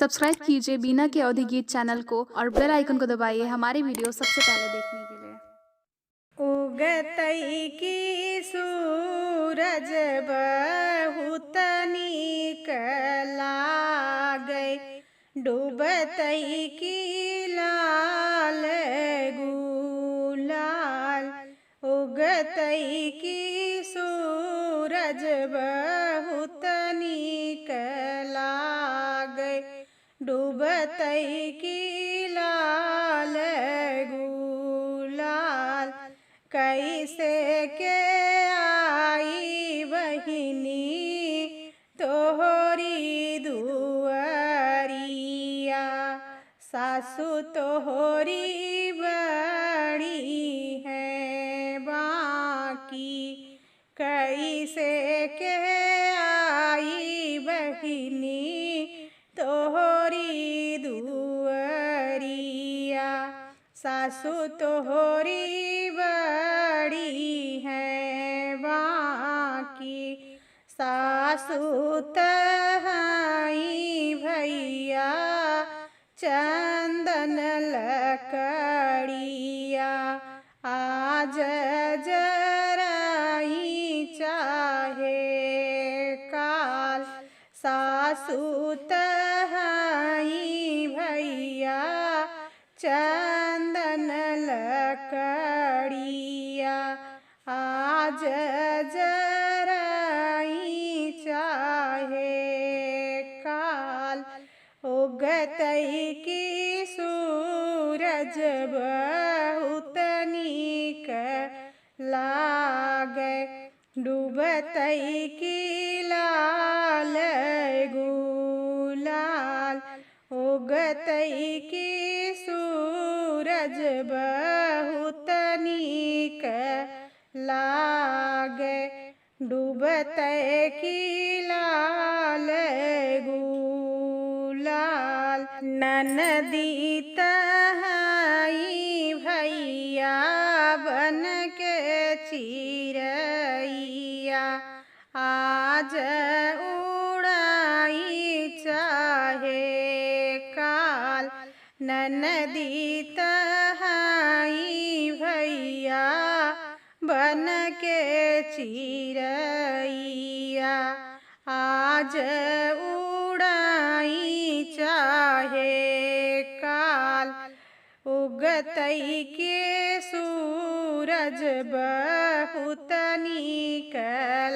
Subscribe कीजिए बीना के अवधि गीत चैनल को और बेल आइकन को दबाइए हमारी वीडियो सबसे पहले देखने के लिए। उगतई की सूरज बहुत नीक लागै, डूबतई की लाल गुलाल। उगतई की सूरज बहुत नीक लागै, डूबतई की लाल गुलाल। कैसे के आई बहिनी तोहरी दुआरिया, सासु तोहरी बड़ी है बाकी। कैसे के आई बहिनी तोहरी दुआरिया, सासु तोहरी बड़ी है बाकी। सासु तहाई भैया चंदन लकड़िया, आज जराई चाहे काल। सासु तहाई भैया चंदन लकड़िया, आज जराई चाहे काल। उगतई की सूरज बहुत नीक लागै, डूबतई की लाल गुलाल। उगतई की सूरज बहुत नीक लागै, डूबतई की लाल गुलाल। ननदी तहाई भैया बन के चिरैया, आज उड़ाई चाहे काल। ननदी तहाई भैया बन के चिरैया, आज उड़ाई चाहे काल। उगतई के सूरज बहुत नीक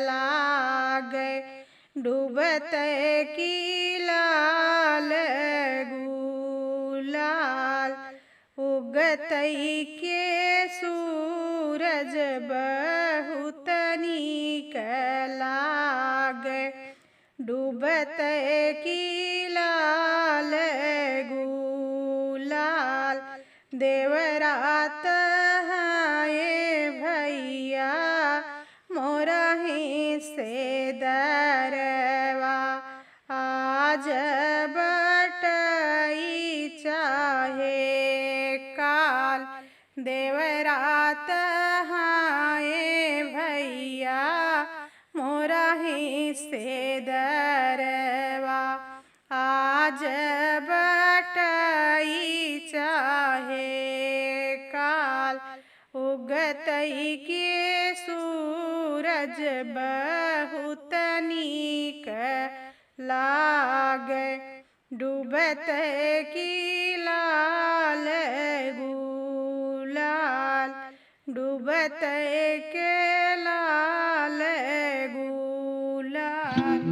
लागै, डूबतई की लाल गुलाल। उगतई के सूरज बहुत नीक लागै, डूबतई की लाल गुलाल। देवरात हाय भैया मोरही से दरवा, आज बटई चाहे काल। देवरात हाय भैया मोरही से दरवा, आज बटई चाहे काल। उगतई के सूरज बहुत नीक लागै, डूबतई की लाल गुलाल। डूबतई के लाल गुलाल।